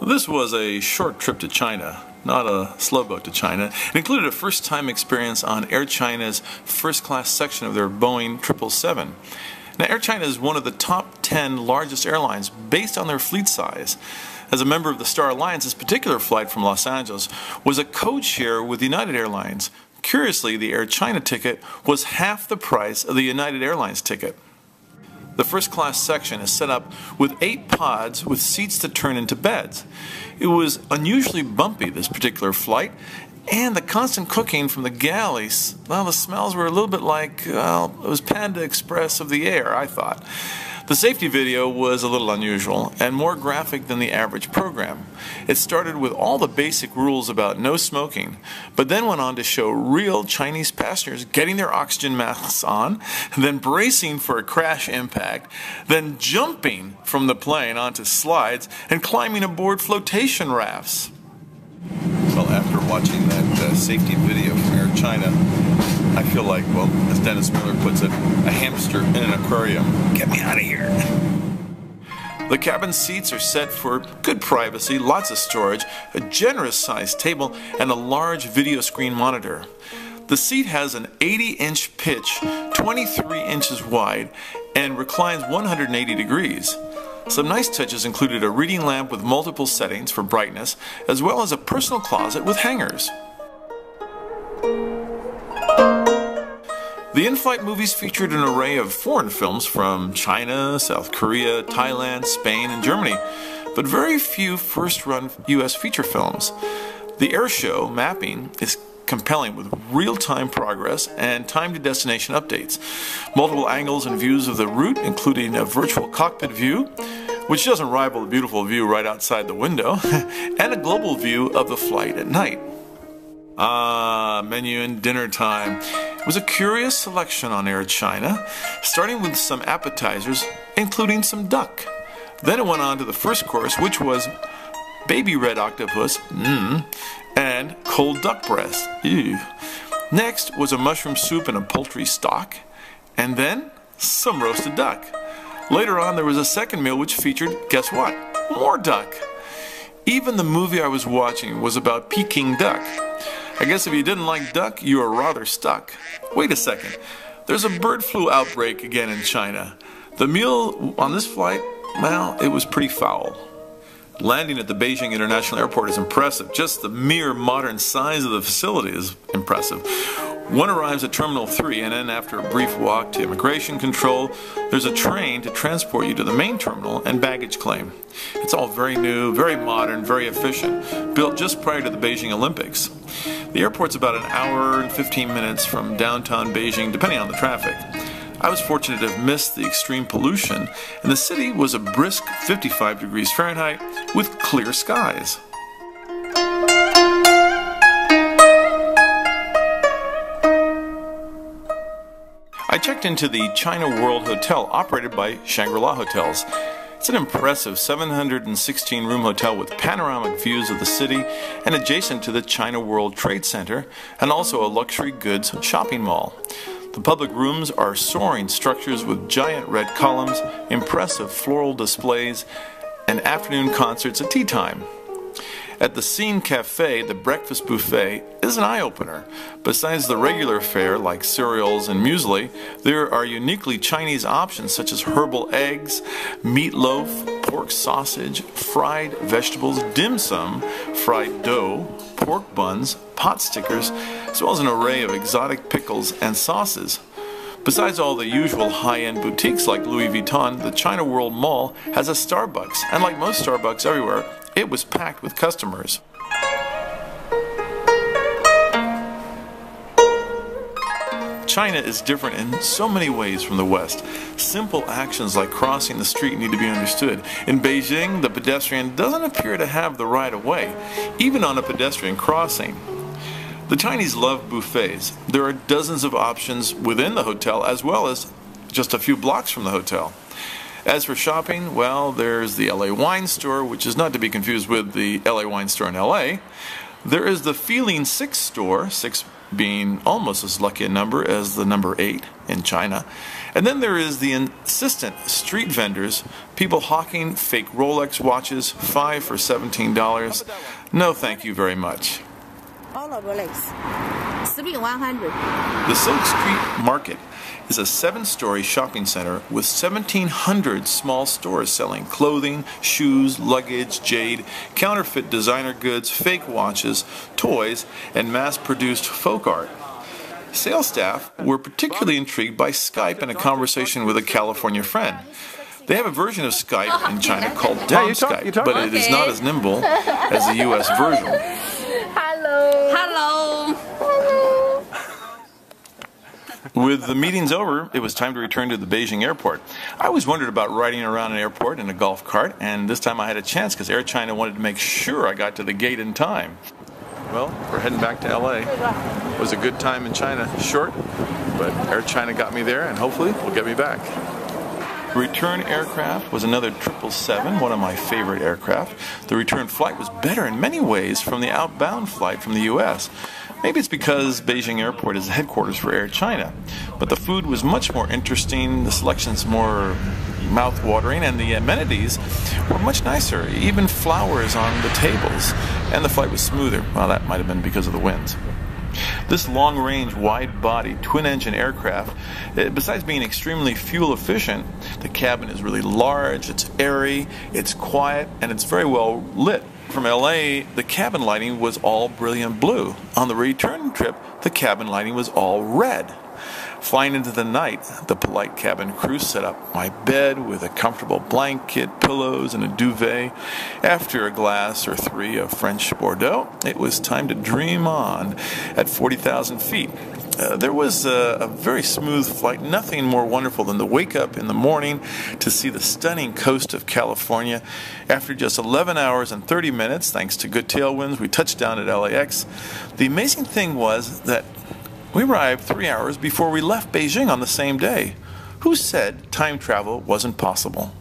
This was a short trip to China, not a slow boat to China. It included a first-time experience on Air China's first-class section of their Boeing 777. Now, Air China is one of the top 10 largest airlines based on their fleet size. As a member of the Star Alliance, this particular flight from Los Angeles was a code share with United Airlines. Curiously, the Air China ticket was half the price of the United Airlines ticket. The first-class section is set up with 8 pods with seats that turn into beds. It was unusually bumpy, this particular flight, and the constant cooking from the galleys, well, the smells were a little bit like, well, it was Panda Express of the air, I thought. The safety video was a little unusual and more graphic than the average program. It started with all the basic rules about no smoking, but then went on to show real Chinese passengers getting their oxygen masks on, then bracing for a crash impact, then jumping from the plane onto slides and climbing aboard flotation rafts. Well, after watching that safety video from Air China, I feel like, well, as Dennis Miller puts it, a hamster in an aquarium. Get me out of here. The cabin seats are set for good privacy, lots of storage, a generous sized table, and a large video screen monitor. The seat has an 80-inch pitch, 23 inches wide, and reclines 180 degrees. Some nice touches included a reading lamp with multiple settings for brightness, as well as a personal closet with hangers. The in-flight movies featured an array of foreign films from China, South Korea, Thailand, Spain, and Germany, but very few first-run U.S. feature films. The air show mapping is compelling with real-time progress and time-to-destination updates. Multiple angles and views of the route, including a virtual cockpit view, which doesn't rival the beautiful view right outside the window, and a global view of the flight at night. Menu and dinner time. It was a curious selection on Air China, starting with some appetizers, including some duck. Then it went on to the first course, which was baby red octopus, and cold duck breast. Ew. Next was a mushroom soup and a poultry stock, and then some roasted duck. Later on, there was a second meal which featured, guess what? More duck. Even the movie I was watching was about Peking duck. I guess if you didn't like duck, you were rather stuck. Wait a second. There's a bird flu outbreak again in China. The meal on this flight, well, it was pretty foul. Landing at the Beijing International Airport is impressive. Just the mere modern size of the facility is impressive. One arrives at Terminal 3, and then after a brief walk to immigration control, there's a train to transport you to the main terminal and baggage claim. It's all very new, very modern, very efficient, built just prior to the Beijing Olympics. The airport's about an hour and 15 minutes from downtown Beijing, depending on the traffic. I was fortunate to have missed the extreme pollution, and the city was a brisk 55 degrees Fahrenheit with clear skies. I checked into the China World Hotel operated by Shangri-La Hotels. It's an impressive 716-room hotel with panoramic views of the city and adjacent to the China World Trade Center and also a luxury goods shopping mall. The public rooms are soaring structures with giant red columns, impressive floral displays, and afternoon concerts at tea time. At the Scene Cafe, the breakfast buffet is an eye-opener. Besides the regular fare like cereals and muesli, there are uniquely Chinese options such as herbal eggs, meatloaf, pork sausage, fried vegetables, dim sum, fried dough, pork buns, pot stickers, as well as an array of exotic pickles and sauces. Besides all the usual high-end boutiques like Louis Vuitton, the China World Mall has a Starbucks, and like most Starbucks everywhere, it was packed with customers. China is different in so many ways from the West. Simple actions like crossing the street need to be understood. In Beijing, the pedestrian doesn't appear to have the right of way, even on a pedestrian crossing. The Chinese love buffets. There are dozens of options within the hotel as well as just a few blocks from the hotel. As for shopping, well, there's the LA Wine Store, which is not to be confused with the LA Wine Store in LA. There is the Feeling 6 store, 6 being almost as lucky a number as the number 8 in China. And then there is the insistent street vendors, people hawking fake Rolex watches, 5 for $17. No thank you very much. All of Rolex. 100. The Silk Street Market is a 7-story shopping center with 1,700 small stores selling clothing, shoes, luggage, jade, counterfeit designer goods, fake watches, toys, and mass-produced folk art. Sales staff were particularly intrigued by Skype and a conversation with a California friend. They have a version of Skype in China called Tom Skype, but it is not as nimble as the US version. Hello. Hello. With the meetings over, it was time to return to the Beijing airport. I always wondered about riding around an airport in a golf cart, and this time I had a chance because Air China wanted to make sure I got to the gate in time. Well, we're heading back to LA. It was a good time in China, short, but Air China got me there and hopefully will get me back. The return aircraft was another 777, one of my favorite aircraft. The return flight was better in many ways from the outbound flight from the US. Maybe it's because Beijing Airport is the headquarters for Air China, but the food was much more interesting, the selections more mouth-watering, and the amenities were much nicer, even flowers on the tables, and the flight was smoother. Well, that might have been because of the winds. This long-range, wide-body, twin-engine aircraft, besides being extremely fuel-efficient, the cabin is really large, it's airy, it's quiet, and it's very well lit. From LA, the cabin lighting was all brilliant blue. On the return trip, the cabin lighting was all red. Flying into the night, the polite cabin crew set up my bed with a comfortable blanket, pillows, and a duvet. After a glass or 3 of French Bordeaux, it was time to dream on at 40,000 feet. There was a very smooth flight, nothing more wonderful than to wake up in the morning to see the stunning coast of California. After just 11 hours and 30 minutes, thanks to good tailwinds, we touched down at LAX. The amazing thing was that we arrived 3 hours before we left Beijing on the same day. Who said time travel wasn't possible?